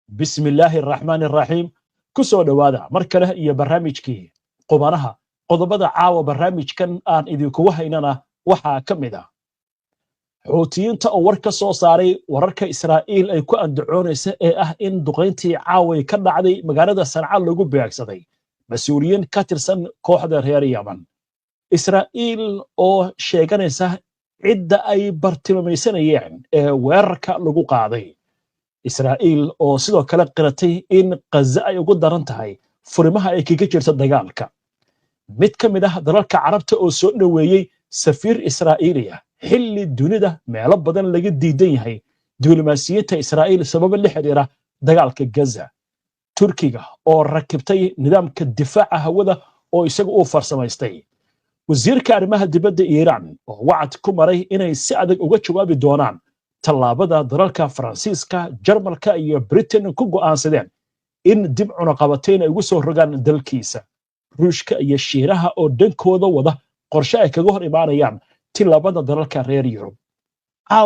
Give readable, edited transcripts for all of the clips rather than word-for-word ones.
بسم الله الرحمن الرحيم كسو دوادا مركله iyo barnaamijkii qubanaha qodobada caawa barnaamijkan aan idinku haynana waxa kamida xoutiyiinta oo war ka soo saaray wararka Israa'iil ay ku andacoonaysa ee ah in duqeyntii caawa ka dhacday magaalada Sanca lagu beegsaday mas'uuliyiin ka tirsan kooxda reer Yaman Israa'iil oo sheeganaysa cidda ay bartilmaameedsanayeen ee weerarka lagu qaaday Israa'iil oo sidoo kale qiratay in Gaza ay ugu daran tahay furimaha ay kaga jirto dagaalka mid ka mid ah dalalka carabta oo soo dhaweeyay safiir Israa'iiliya xilli dunida meelo badan laga diidan yahay diblomaasiyadda Israa'iil sabab la xiriira dagaalka Gaza Turkiga oo rakibtay nidaamka difaaca hawada oo isaga uu farsamaystay wasiirka arrimaha dibadda Iiraan oo wacd ku maray inay si adag uga jawaabi doonaan tallaabada dalalka Faransiiska, Jarmalka iyo Britain ku go'aansadeen in dib cunaqabateyn ay ugu soo rogaan dalkiisa. Ruushka iyo Shiinaha oo dhankooda wada qorshe ay kaga hor imaanayaan tallaabada dalalka reer Yurub.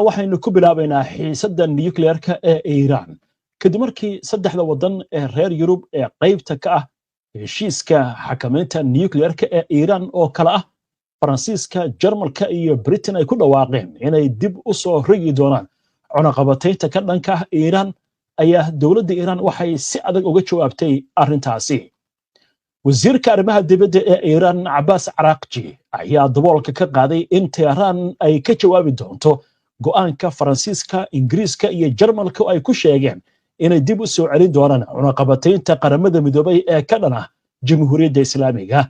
Waxaynu ku bilaabaynaa xiisadda nuclear-ka ee Iiraan. Kadib markii saddexda wadan ee reer Yurub ee qaybta ka ah heshiiska xakamaynta nuclear-ka ee Iiraan oo kala ah Faransiiska, Jarmalka iyo Britain ay ku dhawaaqeen inay dib u soo rogi doonaan cunaqabateynta ka dhanka ah Iiraan ayaa dawladda Iiraan waxay si adag uga jawaabtay arrintaasi. Wasiirka arrimaha dibadda ee Iiraan Abbas Araghchi ayaa daboolka ka qaaday in Tehran ay ka jawaabi doonto go'aanka Faransiiska, Ingiriiska iyo Jarmalka ay ku sheegeen inay dib u soo celin doonaan cunaqabateynta qaramada midoobay ee ka dhan ah Jamhuuriyadda Islaamiga.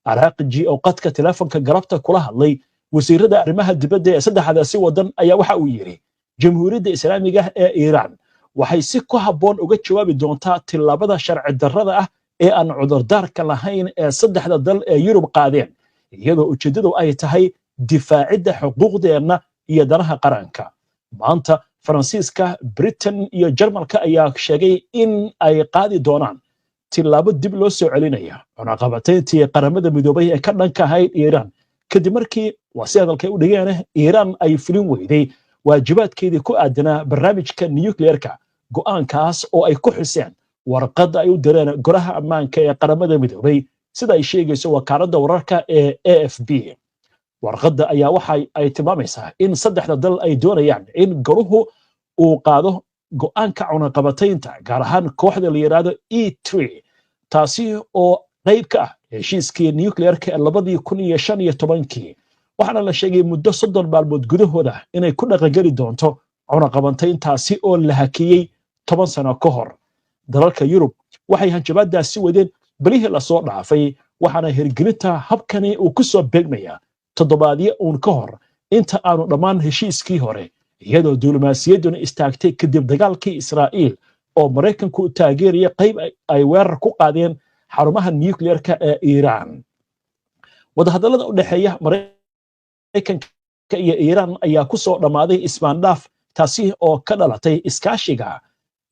Araghchi oo qadka telefoonka galabta kula hadlay wasiirada arrimaha dibadda ee saddexdaasi wadan ayaa waxa uu yiri Jamhuuriyadda Islaamiga ee Iiraan waxay si ku habboon uga jawaabi doontaa tillaabada sharci darrada ah ee aan cudurdaarka lahayn ee saddexda dal ee Yurub qaadeen iyadoo ujeedadu ay tahay difaacidda xuquuqdeena iyo danaha qaranka. Maanta Faransiiska, Britain iyo Jarmalka ayaa sheegay in ay qaadi doonaan tilaabo dib loo soo celinaya cunaqabateyntii qaramada midoobay ee ka dhanka ahayd Iiraan kadib markii hadalkay u dhigeen Iiraan ay fulin weyday waajibaadkeedii ku aadanaa barnaamijka nuclear-ka go'aankaas oo ay ku xiseen warqadda ay u direen golaha ammaanka ee qaramada midoobay sida ay sheegayso wakaaladda wararka ee AFP. warqadda ayaa waxa ay tilmaamaysaa in saddexda dal ay doonayaan in goluhu uu qaado go'aanka cunaqabateynta gaar ahaan kooxda la yiraahdo E3 taasi oo qayb ka ah heshiiskii nuclear-ka ee 2015 waxaana la sheegay muddo 30 maalmood gudahooda inay ku dhaqangeli doonto cunaqabateyntaasi oo la hakiyay 10 sano ka hor. dalalka Yurub waxay hanjabaadaasi wadeen balihii la soo dhaafay waxaana hirgelinta habkani uu ku soo beegmaya toddobaadyo uun ka hor inta aanu dhammaan heshiiskii hore iyadoo diblomaasiyadduna istaagtay kadib dagaalkii Israa'iil oo Mareykanku taageeraya qayb ay weerar ku qaadeen xarumaha nuclear-ka ee Iiraan. wadahadallada u dhaxeeya Mareykanka iyo Iiraan ayaa ku soo dhamaaday ismaandhaaf taasi oo ka dhalatay iskaashiga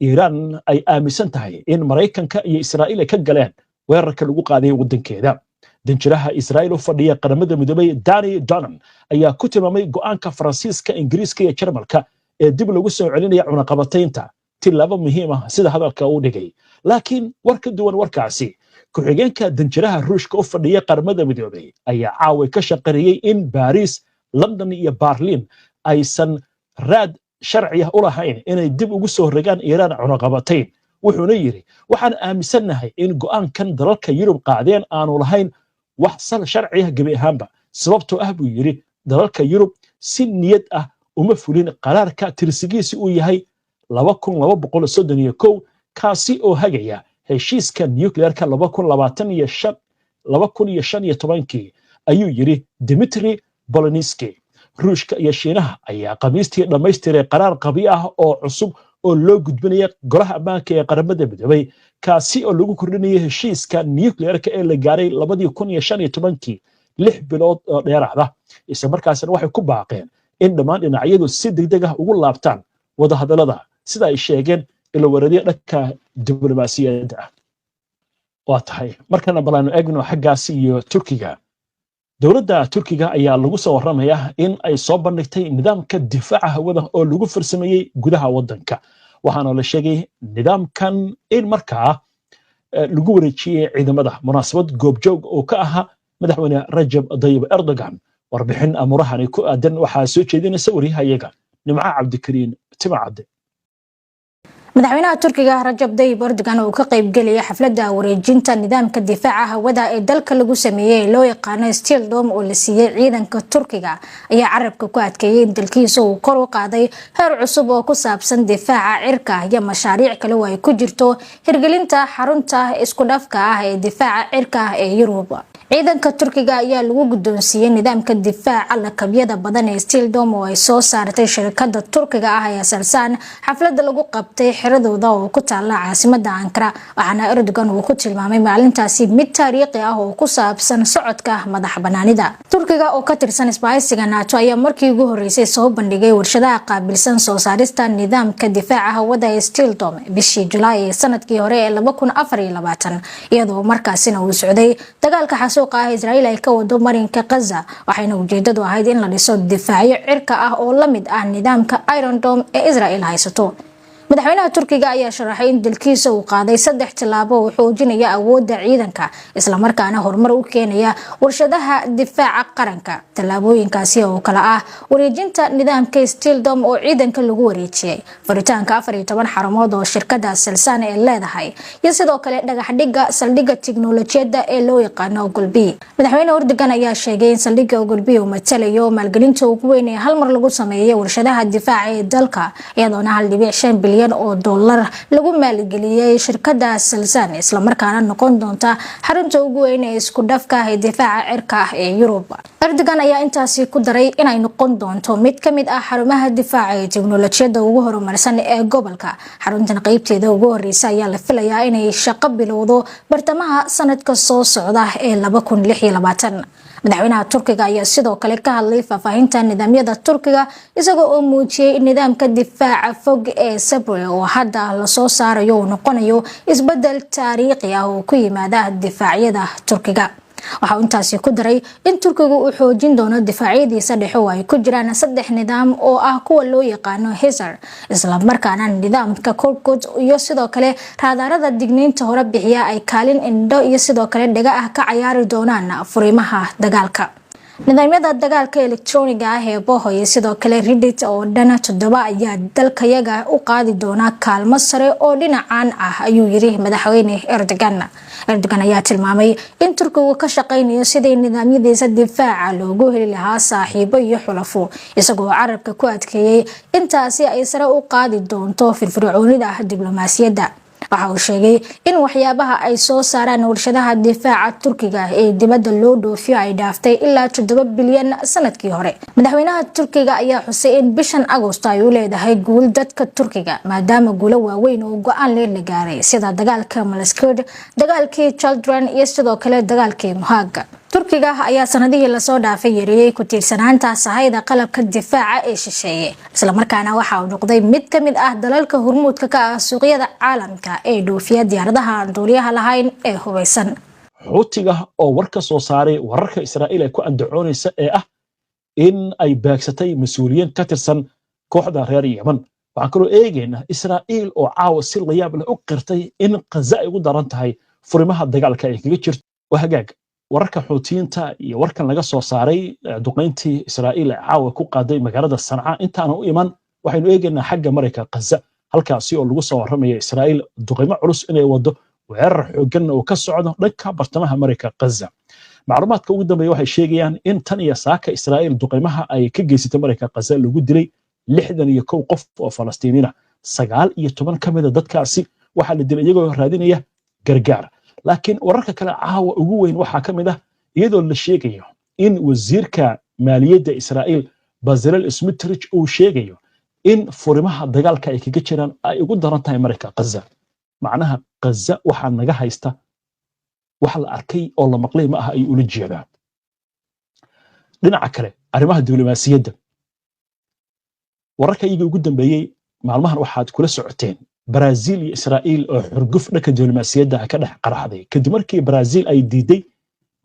Iiraan ay aaminsan tahay in Mareykanka iyo Israa'iil ay ka galeen weerarka lagu qaaday wadankeeda. danjiraha Israa'iil u fadhiya qaramada midoobay Danny Danon ayaa ku tilmaamay go'aanka Faransiiska, Ingiriiska iyo Jarmalka ee dib lagu soo celinaya cunaqabateynta tilaabo muhiim ah sida hadalka uu dhigay. laakiin war ka duwan warkaasi ku-xigeenka danjiraha Ruushka u fadhiya qaramada midoobay ayaa caawa ka shaqeeyay in Paris, London iyo Berlin aysan raad sharci ah u lahayn inay dib ugu soo rogaan Iiraan cunaqabateyn. wuxuuna yiri waxaan aaminsanahay in go'aankan dalalka Yurub qaadeen aanu lahayn wax sal sharci ah gabi ahaanba sababtoo ah buu yiri dalalka Yurub si niyad ah uma fulin qaraarka tirsigiisa uu yahay 2231 kaasi oo hagaya heshiiska nuclear-ka 2015 ayuu yiri Dmitry Polonsky. Ruushka iyo Shiinaha ayaa Khamiistii dhammaystiray qaraar qabi ah oo cusub oo loo gudbinaya golaha ammaanka ee qaramada midoobay kaasi oo lagu kordhinayay heshiiska nuclear-ka ee la gaaray 2015 6 bilood oo dheeraad ah. isla markaasna waxay ku baaqeen in dhammaan dhinacyadu si degdeg ah ugu laabtaan wadahadallada sida ay sheegeen ilo wareedyo dhanka diblomaasiyadda ah. waa tahay markana balaanu eegno xaggaasi iyo Turkiga. dowladda Turkiga ayaa lagu soo waramayaa in ay soo bandhigtay nidaamka difaaca hawada oo lagu farsameeyay gudaha wadanka waxaana la sheegay nidaamkan in markaa lagu wareejiyay ciidamada munaasabad goobjoog oo ka ahaa madaxweyne Rajab Tayyip Erdogan warbixin amurahani ku aadan waxaa soo jeedinaysa wariyahayaga Nimca Cabdikariin Timacade madaxweynaha Turkiga Rajab Tayyip Erdogan oo ka qayb galay xafladda wareejinta nidaamka difaaca hawada ee dalka lagu sameeyay loo yaqaan Steel Dome oo la siiyay ciidanka Turkiga ayaa carabka ku adkeeyay in dalkiisa uu kor u qaaday heer cusub oo ku saabsan difaaca cirka iyo mashaariic kale oo ay ku jirto hirgelinta xarunta isku dhafka ah ee difaaca cirka ee Yurub. ciidanka Turkiga ayaa lagu guddoonsiiyay nidaamka difaaca lakabyada badan ee Steel Dome oo ay soo saartay shirkadda Turkiga ah ee Aselsan xafladda lagu qabtay xiradooda oo ku taala caasimadda Ankara waxaana Erdogan uu ku tilmaamay maalintaasi mid taariikhi ah oo ku saabsan socodka madax banaanida Turkiga oo ka tirsan isbahaysiga NATO ayaa markii ugu horeysay soo bandhigay warshadaha qaabilsan soo saarista nidaamka difaaca hawada ee Steel Dome bishii July ee sanadkii hore ee 2024 iyadoo markaasina uu socday dagaalka xasuuqa Israel ay ka wado marinka Gaza waxayna ujeedadu ahayd in la dhiso difaacyo cirka ah oo la mid ah nidaamka Iron Dome ee Israel haysato. madaxweynaha Turkiga ayaa sharaxay in dalkiisa uu qaaday 3 tilaabo oo xoojinaya awoodda ciidanka isla markaana horumar u keenaya warshadaha difaaca qaranka. Tilaabooyinkaasi oo kala ah wareejinta nidaamka Steel Dome oo ciidanka lagu wareejiyay, furitaanka 14 xarumood oo shirkadda Aselsan ay leedahay, iyo sidoo kale dhagax dhigga saldhigga tiknoolajiyadda ee loo yaqaan Ogilvy. madaxweyne Erdogan ayaa sheegay in saldhigga Ogilvy uu matalayo maalgelinta ugu weyn ee hal mar lagu sameeyay warshadaha difaaca ee dalka iyadoona 1.5 bilyan oo dollar lagu maalgeliyay shirkadda Aselsan isla markaana noqon doonta xarunta ugu weyn ee isku dhafka ah ee difaaca cirka ah ee Yurub. Erdogan ayaa intaasi ku daray in ay noqon doonto mid ka mid ah xarumaha difaaca ee tiknoolajiyadda ugu horumarsan ee gobolka. xaruntan qaybteeda ugu horeysa ayaa la filayaa inay shaqo bilowdo bartamaha sanadka soo socda ee 2026. madaxweynaha Turkiga ayaa sidoo kale ka hadlay faahfaahinta nidaamyada Turkiga isagoo oo muujiyay nidaamka difaaca fog ee Sabri oo hadda la soo saarayo uu noqonayo isbedel taariikhi ah oo ku yimaada difaacyada Turkiga. waxa uu intaasi ku daray in Turkigu uu xoojin doono difaacyadiisa dhexe oo ay ku jiraan 3 nidaam oo ah kuwa loo yaqaan Hisar isla markaana nidaamka Korkut iyo sidoo kale raadarada digniinta hore bixiya ay kaalin indho iyo sidoo kale dhaga ah ka ciyaari doonaan furimaha dagaalka. nidaamyada dagaalka elektrooniga ah ee Bohoy sidoo kale Reddit oo dhana 7 ayaa dalkayaga u qaadi doona kaalmo sare oo dhinacan ah ayuu yiri madaxweyne Erdogan. Erdogan ayaa tilmaamay in Turkigu ka shaqeynayo sidii nidaamyadiisa difaaca loogu heli lahaa saaxiibo iyo xulafo isagoo carabka ku adkeeyay intaasi ay sare u qaadi doonto firfircoonida diblomaasiyadda. waxa uu sheegay in waxyaabaha ay soo saaraan warshadaha difaaca Turkiga ee dibadda loo dhoofiyo ay dhaaftay ilaa 7 bilyan sanadkii hore. madaxweynaha Turkiga ayaa xusay in bishan Agoosto ay u leedahay guul dadka Turkiga maadaama guulo waaweyn oo go'aan la gaaray sida dagaalka Malazgirt, dagaalkii Children iyo sidoo kale dagaalkii Muhag. Turkiga ayaa sanadihii la soo dhaafay yareeyay ku tiirsanaanta sahayda qalabka difaaca ee shisheeye isla markaana waxa uu noqday mid ka mid ah dalalka hormuudka ka ah suuqyada caalamka ee dhoofiya diyaaradaha aan duuliyaha lahayn ee hubeysan. Xuutiga oo war ka soo saaray wararka Israa'iil ay ku andacoonaysa ee ah in ay baagsatay mas'uuliyiin ka tirsan kooxda reer Yemen. waxaan kaloo eegaynaa Israa'iil oo caawa si la yaab leh u qirtay in Gaza ay ugu daran tahay furimaha dagaalka ay kaga jirto. hagaag wararka xuutiyiinta iyo warkan laga soo saaray duqeyntii Israa'iil ee caawa ku qaaday magaalada Sanca intaan u iman waxaynu eegaynaa xagga marayka Gaza halkaasi oo lagu soo waramayo Israa'iil duqeymo culus inay wado weerar xooggan oo ka socdo dhanka bartamaha marayka Gaza. macluumaadka ugu dambeeya waxay sheegayaan in tan iyo saaka Israa'iil duqeymaha ay ka geysatay marayka Gaza lagu dilay 61 qof oo Falastiiniina 19 ka mid ah dadkaasi waxa la dilay iyagoo raadinaya gargaar. laakiin wararka kale caawa ugu weyn waxa kamid ah iyadoo la sheegayo in wasiirka maaliyadda Israa'iil Bezalel Smotrich uu sheegayo in furimaha dagaalka ay kaga jiraan ay ugu daran tahay marayka Gaza. macnaha Gaza waxa naga haysta wax la arkay oo la maqlay ma aha ay ula jeedaan. dhinaca kale arrimaha diblomaasiyadda wararka iyaga ugu dambeeyay maalmahan waxaad kula socoteen Brazil iyo Israa'iil oo xurguf dhanka diblomaasiyadda ka dhex qaraxday kadib markii Brazil ay diiday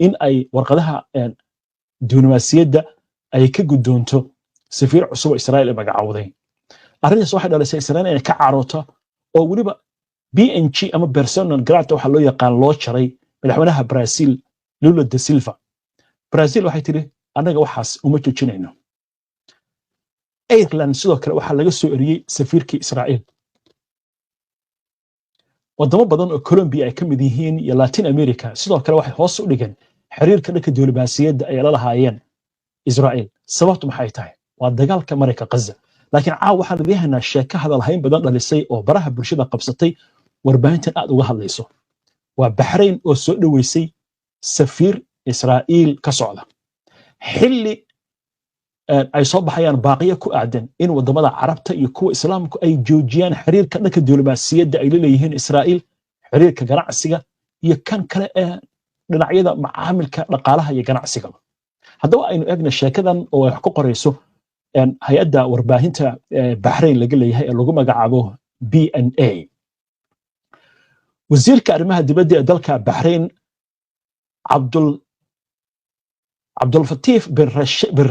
in ay warqadaha diblomaasiyadda ay ka guddoonto safiir cusub oo Israa'iil magacawday. arrintaas waxay dhalisay Israa'iil inay ka carooto oo weliba BNG ama persona non grata waxa loo yaqaan loo jaray madaxweynaha Brazil Lula da Silva. Brazil waxay tiri anaga waxaas uma joojinayno. Ireland sidoo kale waxaa laga soo eriyey safiirkii Israa'iil. wadamo badan oo Colombia ay ka mid yihiin iyo Latin America sidoo kale waxay hoos u dhigeen xiriirka dhanka diblomaasiyadda ay la lahaayeen Israa'iil. sababtu maxay tahay? waa dagaalka Mareyka Gaza. laakiin waxaan leeyahay sheeko hadal hayn badan dhalisay oo baraha bulshada qabsatay warbaahintan aad uga hadlayso. waa Bahrain oo soo dhaweysay safiir Israa'iil ka socda xilli ay soo baxayaan baaqiyo ku aadan in wadamada Carabta iyo kuwa Islaamku ay joojiyaan xiriirka dhanka diblomaasiyadda ay leeyihiin Israa'iil, xiriirka ganacsiga iyo kan kale ee dhinacyada macaamilka dhaqaalaha iyo ganacsiga. haddaba aynu eegna sheekadan oo ay wax ku qorayso hay'adda warbaahinta Bahrain laga leeyahay ee lagu magacaabo BNA. wasiirka arrimaha dibadda ee dalka Bahrain Abdulfatif bin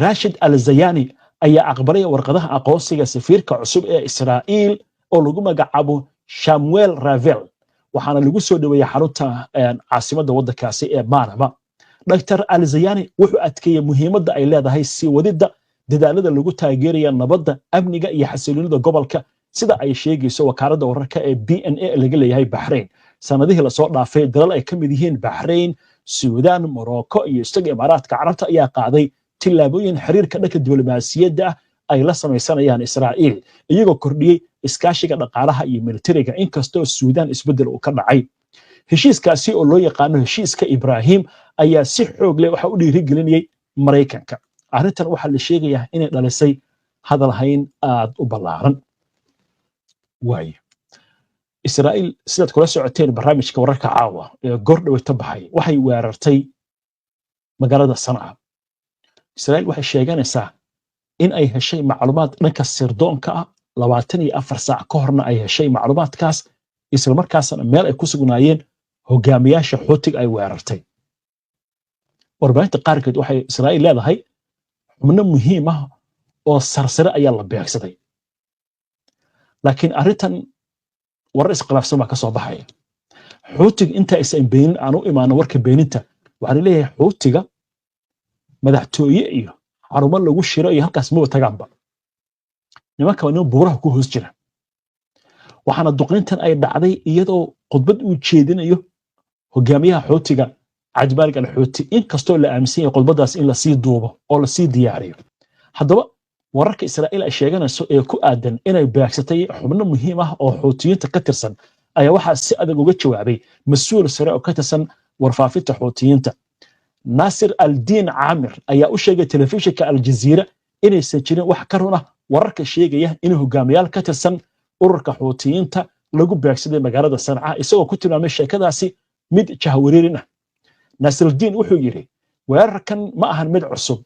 Rashid Al-Zayani ayaa aqbalay warqadaha aqoonsiga safiirka cusub ee Israa'iil oo lagu magacaabo Samuel Ravel, waxaana lagu soo dhaweeyay xarunta caasimadda waddankaasi ee Manama. Dr. Al-Zayani wuxuu adkeeyay muhiimadda ay leedahay sii wadida dadaalada lagu taageerayo nabadda, amniga iyo xasiloonida gobolka sida ay sheegayso wakaaladda wararka ee BNA laga leeyahay Bahrain. sanadihii la soo dhaafay dalal ay ka mid yihiin Bahrain, Suudaan, Morocco iyo isaga Imaaraadka Carabta ayaa qaaday tillaabooyin xiriirka dhanka diblomaasiyadda ay la samaysanayaan Israa'iil iyagoo kordhiyay iskaashiga dhaqaalaha iyo militariga inkastoo Suudaan isbedel uu ka dhacay. heshiiskaasi oo loo yaqaano heshiiska Ibrahim ayaa si xoog leh waxa u dhiirigelinayay Mareykanka. arrintan waxaa la sheegayaa inay dhalisay hadal hayn aad u ballaaran. waayo Israa'iil sidaad kula socoteen barnaamijka wararka caawa ee gordhow ta baxay waxay weerartay magaalada Sanaa. Israa'iil waxay sheeganaysaa in ay heshay macluumaad dhanka sirdoonka ah 24 saac ka horna ay heshay macluumaadkaas isla markaasna meel ay ku sugnaayeen hogaamiyaasha Xuutiga ay weerartay. warbaahinta qaarkeed waxay Israa'iil leedahay xubno muhiim ah oo sarsare ayaa la beegsaday. laakiin arrintan warar isqalaafsan baa ka soo baxaya. Xuutiga inta aysan beenin aan u imaano warka beeninta waxaan leeyahay Xuutiga madaxtooye iyo xarumo lagu shiro iyo halkaas ma tagaanba. nimanka waa buuraha ku hoos jira. waxaana duqeyntan ay dhacday iyadoo khudbad uu jeedinayo hogaamiyaha Xuutiga Cabdulmalik al-Xuuti inkastoo la aaminsan yahay khudbadaas in la sii duubo oo la sii diyaariyo. haddaba wararka Israa'iil ay sheeganayso ee ku aadan inay beegsatay xubno muhiim ah oo Xuutiyiinta ka tirsan ayaa waxaa si adag uga jawaabay mas'uul sare oo ka tirsan warfaafinta Xuutiyiinta. Nasir al-Din Amir ayaa u sheegay telefishinka Al Jazeera inaysan jirin wax ka run ah wararka sheegaya in hogaamiyaal ka tirsan ururka Xuutiyiinta lagu beegsaday magaalada Sanaa isagoo ku tilmaamay sheekadaasi mid jahwareerin ah. Nasir al-Din wuxuu yiri weerarkan ma ahan mid cusub.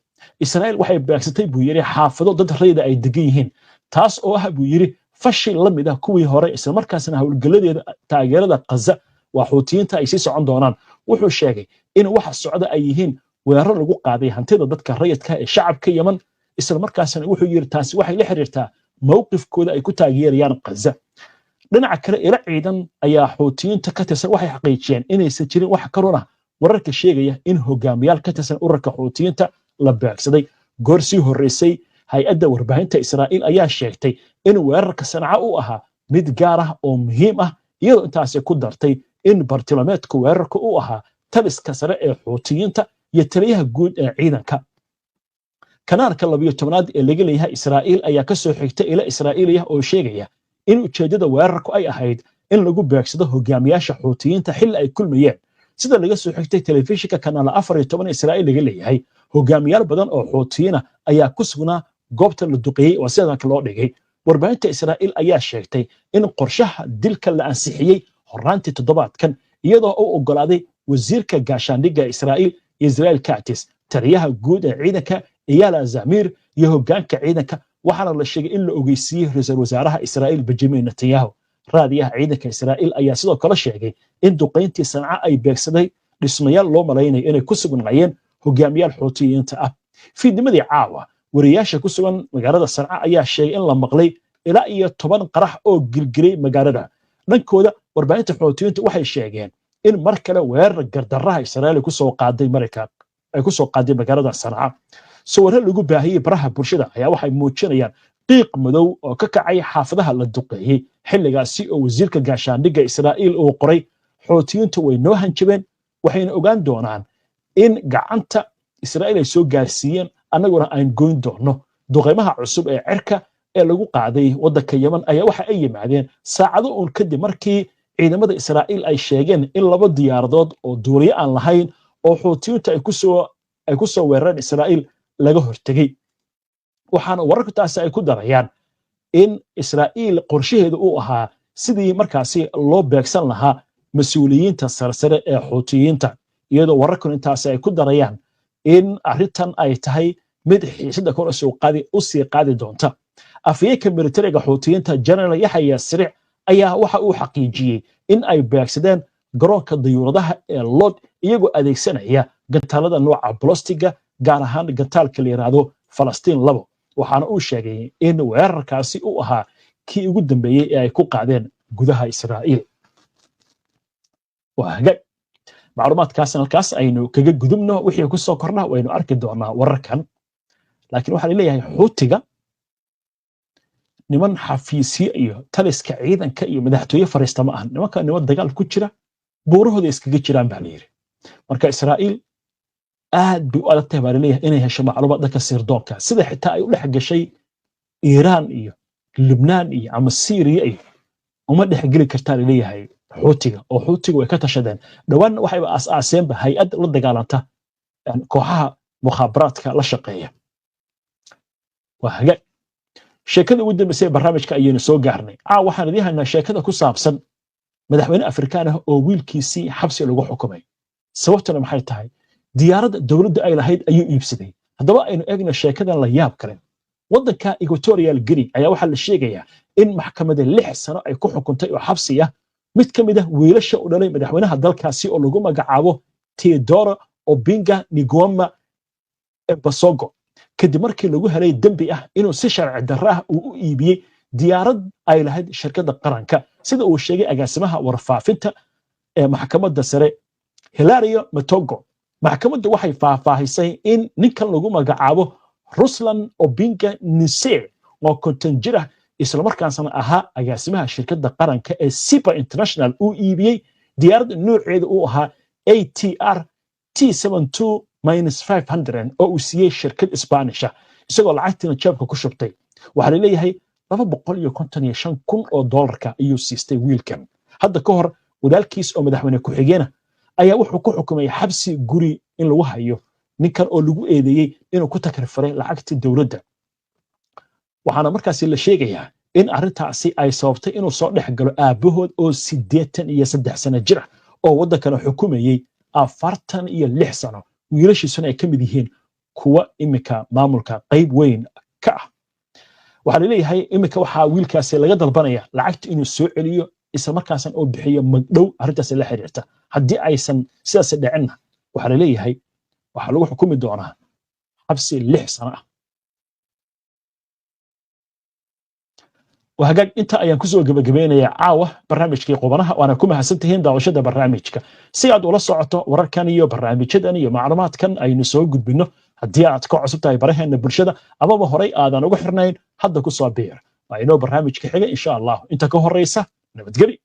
Israa'iil waxay beegsatay buu yiri xaafado dad rayida ay degan yihiin taas oo ah buu yiri fashil la mid ah kuwii hore isla markaasna hawlgaladeeda taageerada Gaza waa Xuutiyiinta ay sii socon doonaan. wuxuu sheegay in waxa socda ay yihiin weerar lagu qaaday hantida dadka rayidka ee shacabka Yemen isla markaasna wuxuu yiri taasi waxay la xiriirtaa mowqifkooda ay ku taageerayaan Gaza. dhinaca kale ila ciidan ayaa Xuutiyiinta ka tirsan waxay xaqiijiyeen inaysan jirin wax ka run ah wararka sheegaya in hogaamiyaal ka tirsan ururka Xuutiyiinta la beegsaday. goor sii horeysay hay'adda warbaahinta Israa'iil ayaa sheegtay in weerarka Sanaa uu ahaa mid gaar ah oo muhiim ah iyadoo intaas ku dartay in bartilmaameedka weerarka uu ahaa taliska sare ee Xuutiyiinta iyo taliyaha guud ee ciidanka. kanaalka 12aad ee laga leeyahay Israa'iil ayaa ka soo xigtay ila Israa'iiliya oo sheegaya in ujeedada weerarku ay ahayd in lagu beegsado hogaamiyaasha Xuutiyiinta xilli ay kulmayeen. sida laga soo xigtay telefishinka kanaal 14 Israa'iil laga leeyahay hogaamiyaal badan oo Xuutiyiin ayaa ku sugnaa goobta la duqeeyay oo sidoo kale loo dhigay. warbaahinta Israa'iil ayaa sheegtay in qorshaha dilka la ansixiyay horaantii toddobaadkan iyadoo uu ogolaaday wasiirka gaashaandhigga Israa'iil Israel Katz, taliyaha guud ee ciidanka Eyal Zamir iyo hoggaanka ciidanka. waxaana la sheegay in la ogeysiiyay ra'iisul wasaaraha Israa'iil Benjamin Netanyahu. raadiyaha ciidanka Israa'iil ayaa sidoo kale sheegay in duqeyntii Sanaa ay beegsaday dhismayaal loo malaynayo inay ku sugnaayeen hogaamiyaal Xuutiyiinta ah. fiidnimadii caawa wariyaasha ku sugan magaalada Sanaa ayaa sheegay in la maqlay ilaa iyo 10 qarax oo gilgilay magaalada dhankooda warbaahinta xoutiyiintu waxay sheegeen in mar kale weerar gardarraha Israa'iil ku soo qaaday magaalada Sanaa sawirro lagu baahiyay baraha bulshada ayaa waxay muujinayaan qiiq madow oo ka kacay xaafadaha la duqeeyay xilligaasi oo wasiirka gaashaandhigga Israa'iil uu qoray xoutiyiintu way noo hanjabeen waxayna ogaan doonaan in gacanta Israa'iil ay soo gaarsiiyeen annaguna aan goyn doono duqeymaha cusub ee cirka ee lagu qaaday waddanka Yemen ayaa waxa ay yimaadeen saacado uun kadib markii ciidamada Israa'iil ay sheegeen in 2 diyaaradood oo duuliye aan lahayn oo xoutiyiintu ay ku soo weerareen Israa'iil laga hortagay waxaana wararkaasi ay ku darayaan in Israa'iil qorshaheedu uu ahaa sidii markaasi loo beegsan lahaa mas'uuliyiinta sarsare ee xoutiyiinta iyadoo wararkan intaasi ay ku darayaan in arrintan ay tahay mid xiisada kor u sii qaadi doonta afyeeka militariga xoutiyiinta General Yahya Sariic ayaa waxa uu xaqiijiyay in ay beegsadeen garoonka dayuuradaha ee Lod iyagoo adeegsanaya gantaalada nooca balastiga gaar ahaan gantaalka la yiraahdo Falastiin 2 waxaana uu sheegay in weerarkaasi uu ahaa kii ugu dambeeyay ee ay ku qaadeen gudaha Israa'iil waaga macluumaadkaas halkaas aynu kaga gudubno wixii ku soo korna waynu arki doonaa wararkan laakiin waxa la leeyahay xuutiga niman xafiisyo iyo taliska ciidanka iyo madaxtooye fariista ma ahan niman dagaal ku jira buurahooda iskaga jiraan baa la yiri marka Israa'iil aad bay u adagtahay baa la leeyahay inay hesho macluumaad dadka sirdoonka sida xitaa ay u dhex gashay Iiraan iyo Lebanon iyo ama Syria iyo uma dhex geli kartaa la leeyahay xuutiga oo xuutiga way ka tashadeen dhawaan waxay aas-aaseen hay'ad la dagaalanta kooxaha mukhaabaraadka la shaqeeya waaga sheekada ugu dambeysay barnaamijka ayaynu soo gaarnay waxaan idin haynaa sheekada ku saabsan madaxweyne Afrikaan ah oo wiilkiisii xabsi lagu xukumay sababtuna maxay tahay diyaaradda dawladda ay lahayd ayuu iibsaday haddaba aynu eegno sheekadan la yaab kale waddanka Equatorial Guinea ayaa waxaa la sheegayaa in maxkamadda 6 sano ay ku xukuntay oo xabsi ah mid ka mid ah wiilasha u dhalay madaxweynaha dalkaasi oo lagu magacaabo Teodoro Obiang Nguema Mbasogo kadib markii lagu helay dambi ah inuu si sharci darro ah u iibiyey diyaarad ay lahayd shirkadda qaranka sida uu sheegay agaasimaha warfaafinta ee maxkamadda sare Hilario Matogo maxkamaddu waxay faahfaahisay in ninkan lagu magacaabo Ruslan Obiang Nisir oo konton jir ah isla markaasna ahaa agaasimaha shirkadda qaranka ee Sipa International uu iibiyey diyaaradda nooceedu uu ahaa ATR T72-500 oo uu siiyey shirkad Isbaanisha isagoo lacagtina jeebka ku shubtay waxaa la leeyahay $255,000 ayuu siistay wiilkan hadda ka hor wadaalkiis oo madaxweyne ku-xigeenah ayaa wuxuu ku xukumay xabsi guri in lagu hayo ninkan oo lagu eedeeyey inuu ku takrifalay lacagtii dawladda waxaana markaasi la sheegayaa in arrintaasi ay sababtay inuu soo dhex galo aabahood oo 83 sano jir ah oo waddankana xukumayey 46 sano wiilashiisuna ay ka mid yihiin kuwa imika maamulka qayb weyn ka ah waxaa la leeyahay imika waxaa wiilkaasi laga dalbanaya lacagta inuu soo celiyo isla markaasna uu bixiyo magdhow arrintaasi la xiriirta haddii aysan sidaas dhicinna waxaa la leeyahay waxaa lagu xukumi doonaa xabsi 6 sano ah وهاجاج انت ayaan ku soo gabagabeenayaa caawa barnaamijkii qubanaha waana ku mahadsantihiin daawashada barnaamijka si aad ula socoto wararkan iyo barnaamijyadan iyo macluumaadkan aynu soo gudbino haddii aad ka cusub tahay baraheena bulshada amaba horay aadan ugu xirnayn hadda ku soo biir waa inoo barnaamijka xiga insha Allah inta ka horeysa nabadgelyo